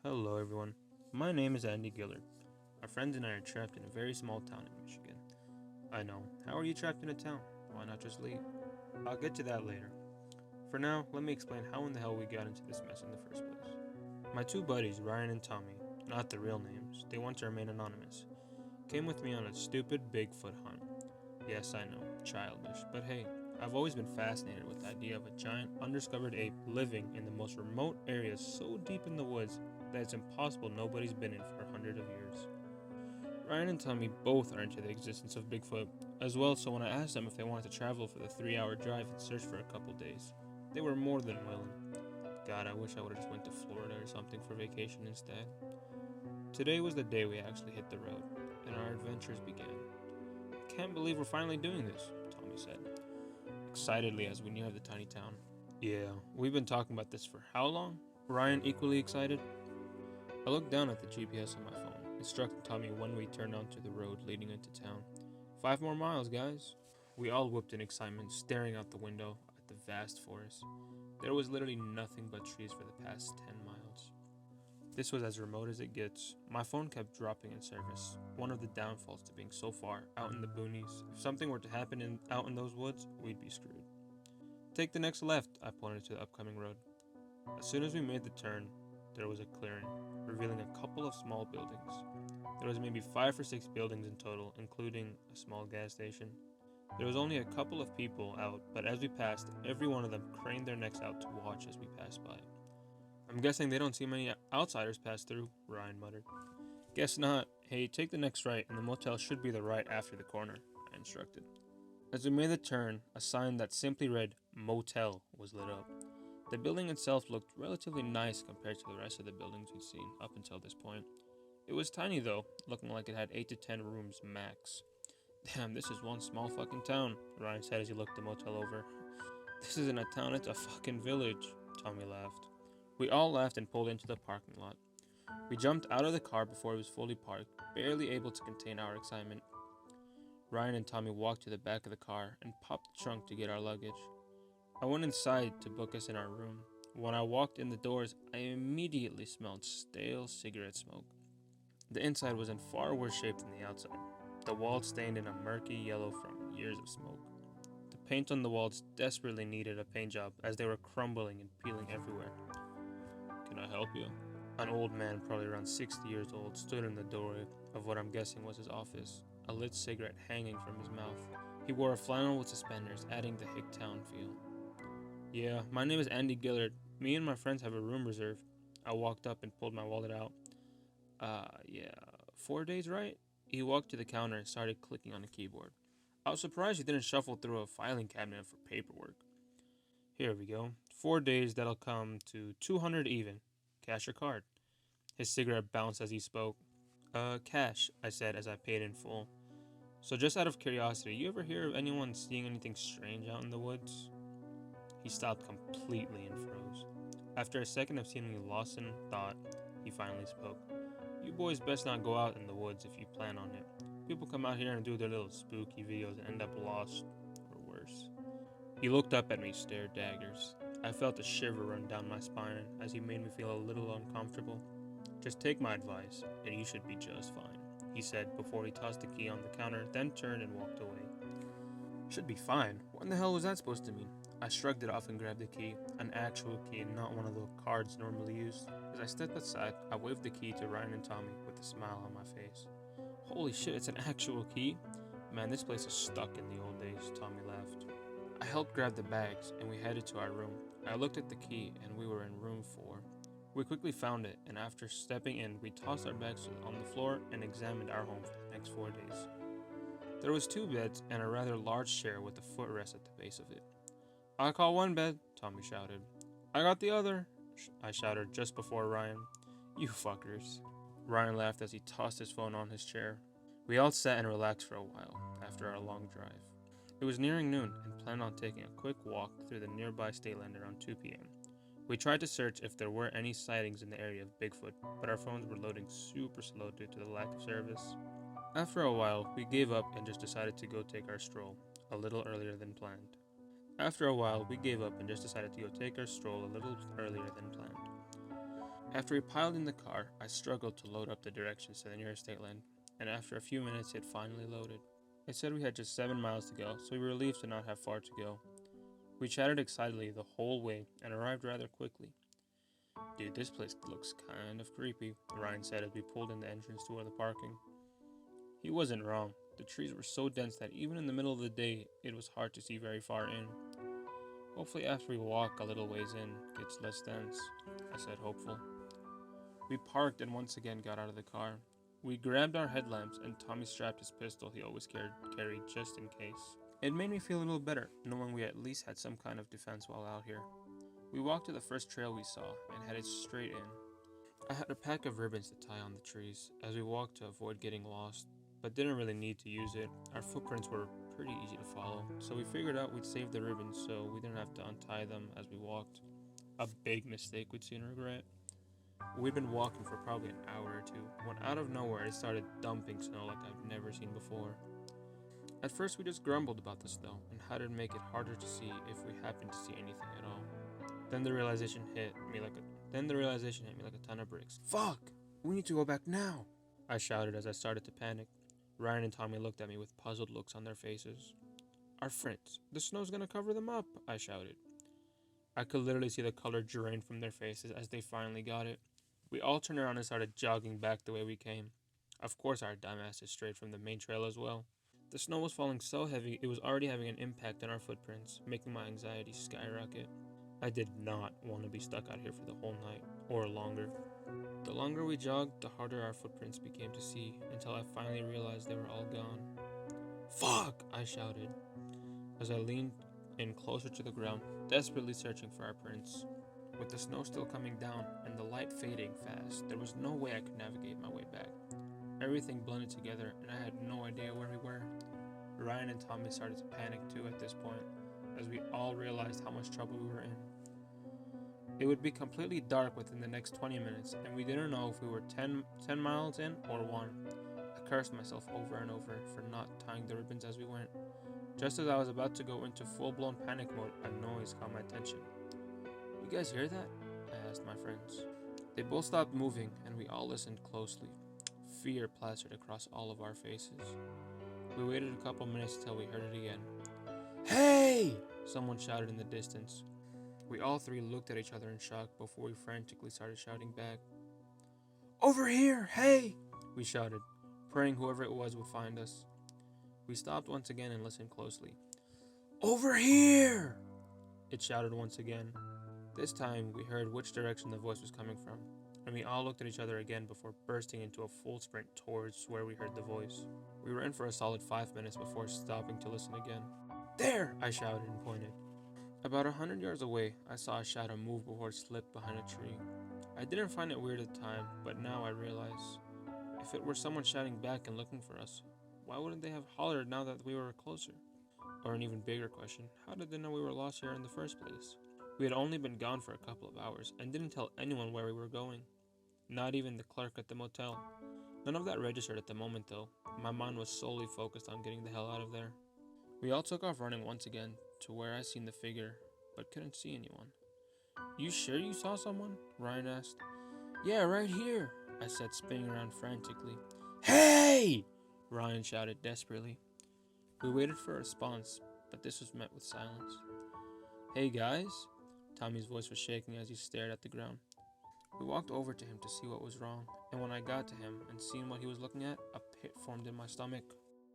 Hello, everyone. My name is Andy Gillard. My friends and I are trapped in a very small town in Michigan. I know. How are you trapped in a town? Why not just leave? I'll get to that later. For now, let me explain how in the hell we got into this mess in the first place. My two buddies, Ryan and Tommy, not the real names, they want to remain anonymous, came with me on a stupid Bigfoot hunt. Yes, I know, childish, but hey, I've always been fascinated with the idea of a giant undiscovered ape living in the most remote areas so deep in the woods that it's impossible nobody's been in for hundreds of years. Ryan and Tommy both are into the existence of Bigfoot as well, so when I asked them if they wanted to travel for the 3 hour drive and search for a couple days, they were more than willing. God, I wish I would have just went to Florida or something for vacation instead. Today was the day we actually hit the road, and our adventures began. I can't believe we're finally doing this, Tommy said, excitedly as we neared the tiny town. Yeah, we've been talking about this for how long? Ryan, equally excited. I looked down at the GPS on my phone, instructing Tommy when we turned onto the road leading into town. 5 more miles, guys. We all whooped in excitement, staring out the window at the vast forest. There was literally nothing but trees for the past 10 miles. This was as remote as it gets. My phone kept dropping in service, one of the downfalls to being so far out in the boonies. If something were to happen out in those woods, we'd be screwed. Take the next left, I pointed to the upcoming road. As soon as we made the turn, there was a clearing, revealing a couple of small buildings. There was maybe 5 or 6 buildings in total, including a small gas station. There was only a couple of people out, but as we passed, every one of them craned their necks out to watch as we passed by. I'm guessing they don't see many outsiders pass through, Ryan muttered. Guess not. Hey, take the next right, and the motel should be the right after the corner, I instructed. As we made the turn, a sign that simply read Motel was lit up. The building itself looked relatively nice compared to the rest of the buildings we'd seen up until this point. It was tiny though, looking like it had 8 to 10 rooms max. Damn, this is one small fucking town, Ryan said as he looked the motel over. This isn't a town, it's a fucking village, Tommy laughed. We all laughed and pulled into the parking lot. We jumped out of the car before it was fully parked, barely able to contain our excitement. Ryan and Tommy walked to the back of the car and popped the trunk to get our luggage. I went inside to book us in our room. When I walked in the doors, I immediately smelled stale cigarette smoke. The inside was in far worse shape than the outside, the walls stained in a murky yellow from years of smoke. The paint on the walls desperately needed a paint job as they were crumbling and peeling everywhere. Can I help you? An old man, probably around 60 years old, stood in the doorway of what I'm guessing was his office, a lit cigarette hanging from his mouth. He wore a flannel with suspenders, adding the hick town feel. Yeah, my name is Andy Gillard. Me and my friends have a room reserved. I walked up and pulled my wallet out. Yeah, 4 days, right? He walked to the counter and started clicking on the keyboard. I was surprised he didn't shuffle through a filing cabinet for paperwork. Here we go. 4 days, that'll come to 200 even. Cash or card? His cigarette bounced as he spoke. Cash, I said as I paid in full. So just out of curiosity, you ever hear of anyone seeing anything strange out in the woods? He stopped completely and froze. After a second of seemingly lost in thought, he finally spoke. You boys best not go out in the woods if you plan on it. People come out here and do their little spooky videos and end up lost, or worse. He looked up at me, stared daggers. I felt a shiver run down my spine as he made me feel a little uncomfortable. Just take my advice, and you should be just fine, he said before he tossed the key on the counter, then turned and walked away. Should be fine? What in the hell was that supposed to mean? I shrugged it off and grabbed the key, an actual key, not one of the cards normally used. As I stepped aside, I waved the key to Ryan and Tommy with a smile on my face. Holy shit, it's an actual key? Man, this place is stuck in the old days, Tommy laughed. I helped grab the bags, and we headed to our room. I looked at the key, and we were in room 4. We quickly found it, and after stepping in, we tossed our bags on the floor and examined our home for the next 4 days. There was 2 beds and a rather large chair with a footrest at the base of it. I call one bed, Tommy shouted. I got the other, I shouted just before Ryan. You fuckers. Ryan laughed as he tossed his phone on his chair. We all sat and relaxed for a while after our long drive. It was nearing noon and planned on taking a quick walk through the nearby state land around 2 p.m. We tried to search if there were any sightings in the area of Bigfoot, but our phones were loading super slow due to the lack of service. After a while, we gave up and just decided to go take our stroll, a little earlier than planned. After we piled in the car, I struggled to load up the directions to the nearest state land, and after a few minutes it finally loaded. It said we had just 7 miles to go, so we were relieved to not have far to go. We chatted excitedly the whole way and arrived rather quickly. Dude, this place looks kind of creepy, Ryan said as we pulled in the entrance to the parking. He wasn't wrong. The trees were so dense that even in the middle of the day, it was hard to see very far in. Hopefully after we walk a little ways in, it gets less dense, I said hopeful. We parked and once again got out of the car. We grabbed our headlamps and Tommy strapped his pistol he always carried just in case. It made me feel a little better, knowing we at least had some kind of defense while out here. We walked to the first trail we saw and headed straight in. I had a pack of ribbons to tie on the trees as we walked to avoid getting lost, but didn't really need to use it. Our footprints were pretty easy to follow, so we figured out we'd save the ribbons so we didn't have to untie them as we walked. A big mistake we'd soon regret. We'd been walking for probably an hour or two when out of nowhere it started dumping snow like I've never seen before. At first we just grumbled about the snow and how to make it harder to see if we happened to see anything at all. Then the realization hit me like a ton of bricks. Fuck! We need to go back now! I shouted as I started to panic. Ryan and Tommy looked at me with puzzled looks on their faces. Our friends, the snow's gonna cover them up, I shouted. I could literally see the color drain from their faces as they finally got it. We all turned around and started jogging back the way we came. Of course our dumbasses strayed from the main trail as well. The snow was falling so heavy it was already having an impact on our footprints, making my anxiety skyrocket. I did not want to be stuck out here for the whole night, or longer. The longer we jogged, the harder our footprints became to see, until I finally realized they were all gone. Fuck! I shouted, as I leaned in closer to the ground, desperately searching for our prints. With the snow still coming down, and the light fading fast, there was no way I could navigate my way back. Everything blended together, and I had no idea where we were. Ryan and Tommy started to panic too at this point, as we all realized how much trouble we were in. It would be completely dark within the next 20 minutes, and we didn't know if we were 10 miles in or 1. I cursed myself over and over for not tying the ribbons as we went. Just as I was about to go into full-blown panic mode, a noise caught my attention. You guys hear that? I asked my friends. They both stopped moving, and we all listened closely. Fear plastered across all of our faces. We waited a couple minutes till we heard it again. Hey! Someone shouted in the distance. We all three looked at each other in shock before we frantically started shouting back. Over here! Hey! We shouted, praying whoever it was would find us. We stopped once again and listened closely. Over here! It shouted once again. This time we heard which direction the voice was coming from, and we all looked at each other again before bursting into a full sprint towards where we heard the voice. We were in for a solid 5 minutes before stopping to listen again. There! I shouted and pointed. About 100 yards away, I saw a shadow move before it slipped behind a tree. I didn't find it weird at the time, but now I realize, if it were someone shouting back and looking for us, why wouldn't they have hollered now that we were closer? Or an even bigger question, how did they know we were lost here in the first place? We had only been gone for a couple of hours and didn't tell anyone where we were going. Not even the clerk at the motel. None of that registered at the moment though. My mind was solely focused on getting the hell out of there. We all took off running once again to where I seen the figure, but couldn't see anyone. You sure you saw someone? Ryan asked. Yeah, right here, I said, spinning around frantically. Hey! Ryan shouted desperately. We waited for a response, but this was met with silence. Hey guys? Tommy's voice was shaking as he stared at the ground. We walked over to him to see what was wrong, and when I got to him and seen what he was looking at, a pit formed in my stomach.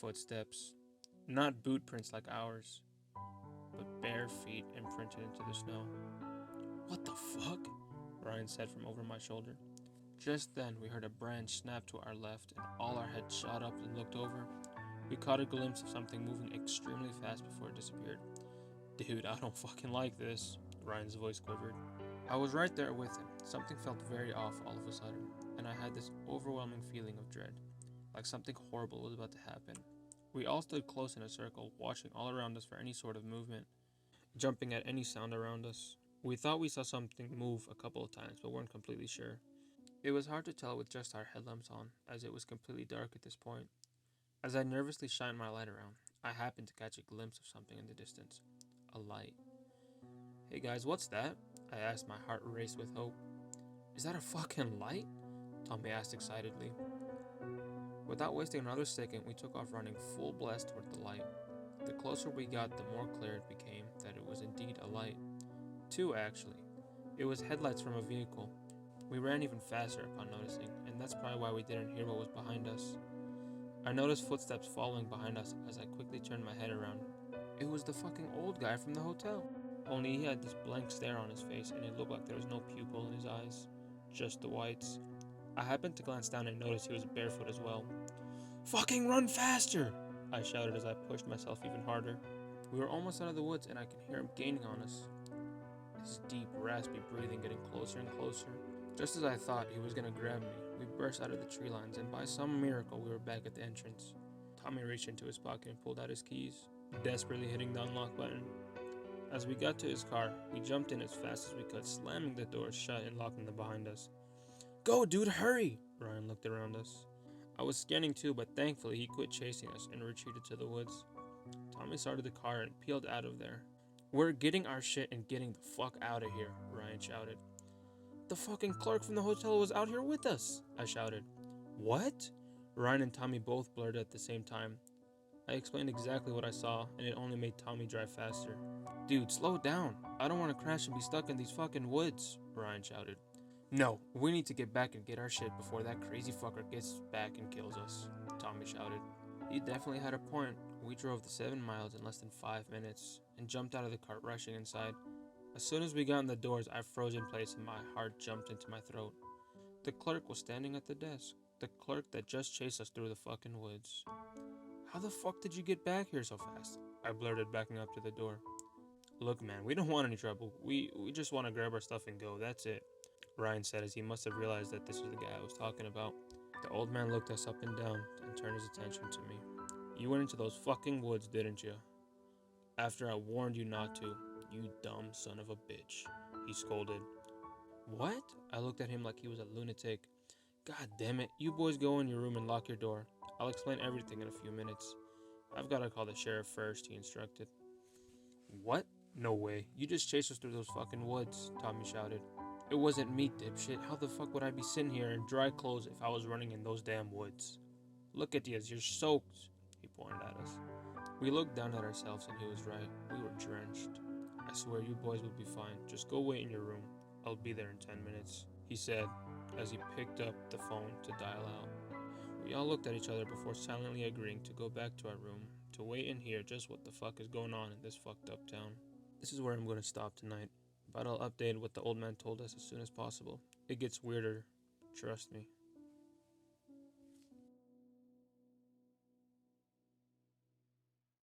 Footsteps. Not boot prints like ours, but bare feet imprinted into the snow. What the fuck? Ryan said from over my shoulder. Just then, we heard a branch snap to our left, and all our heads shot up and looked over. We caught a glimpse of something moving extremely fast before it disappeared. Dude, I don't fucking like this, Ryan's voice quivered. I was right there with him. Something felt very off all of a sudden, and I had this overwhelming feeling of dread, like something horrible was about to happen. We all stood close in a circle, watching all around us for any sort of movement, jumping at any sound around us. We thought we saw something move a couple of times, but weren't completely sure. It was hard to tell with just our headlamps on, as it was completely dark at this point. As I nervously shined my light around, I happened to catch a glimpse of something in the distance. A light. Hey guys, what's that? I asked, my heart raced with hope. Is that a fucking light? Tommy asked excitedly. Without wasting another second, we took off running full blast toward the light. The closer we got, the more clear it became that it was indeed a light. Two, actually. It was headlights from a vehicle. We ran even faster upon noticing, and that's probably why we didn't hear what was behind us. I noticed footsteps following behind us as I quickly turned my head around. It was the fucking old guy from the hotel. Only he had this blank stare on his face, and it looked like there was no pupil in his eyes, just the whites. I happened to glance down and noticed he was barefoot as well. Fucking run faster! I shouted as I pushed myself even harder. We were almost out of the woods and I could hear him gaining on us. His deep, raspy breathing getting closer and closer. Just as I thought he was gonna grab me, we burst out of the tree lines and by some miracle we were back at the entrance. Tommy reached into his pocket and pulled out his keys, desperately hitting the unlock button. As we got to his car, we jumped in as fast as we could, slamming the doors shut and locking them behind us. Go, dude, hurry! Ryan looked around us. I was scanning too, but thankfully he quit chasing us and retreated to the woods. Tommy started the car and peeled out of there. We're getting our shit and getting the fuck out of here, Ryan shouted. The fucking clerk from the hotel was out here with us, I shouted. What? Ryan and Tommy both blurted at the same time. I explained exactly what I saw, and it only made Tommy drive faster. Dude, slow down. I don't want to crash and be stuck in these fucking woods, Ryan shouted. No, we need to get back and get our shit before that crazy fucker gets back and kills us, Tommy shouted. He definitely had a point. We drove the 7 miles in less than 5 minutes and jumped out of the cart rushing inside. As soon as we got in the doors, I froze in place and my heart jumped into my throat. The clerk was standing at the desk. The clerk that just chased us through the fucking woods. How the fuck did you get back here so fast? I blurted, backing up to the door. Look, man, we don't want any trouble. We just want to grab our stuff and go, that's it, Ryan said as he must have realized that this was the guy I was talking about. The old man looked us up and down and turned his attention to me. You went into those fucking woods, didn't you? After I warned you not to, you dumb son of a bitch, he scolded. What? I looked at him like he was a lunatic. God damn it, you boys go in your room and lock your door. I'll explain everything in a few minutes. I've got to call the sheriff first, he instructed. What? No way. You just chased us through those fucking woods, Tommy shouted. It wasn't me, dipshit. How the fuck would I be sitting here in dry clothes if I was running in those damn woods? Look at you, you're soaked, he pointed at us. We looked down at ourselves and he was right. We were drenched. I swear you boys will be fine. Just go wait in your room. I'll be there in 10 minutes, he said as he picked up the phone to dial out. We all looked at each other before silently agreeing to go back to our room to wait and hear just what the fuck is going on in this fucked up town. This is where I'm going to stop tonight, but I'll update what the old man told us as soon as possible. It gets weirder, trust me.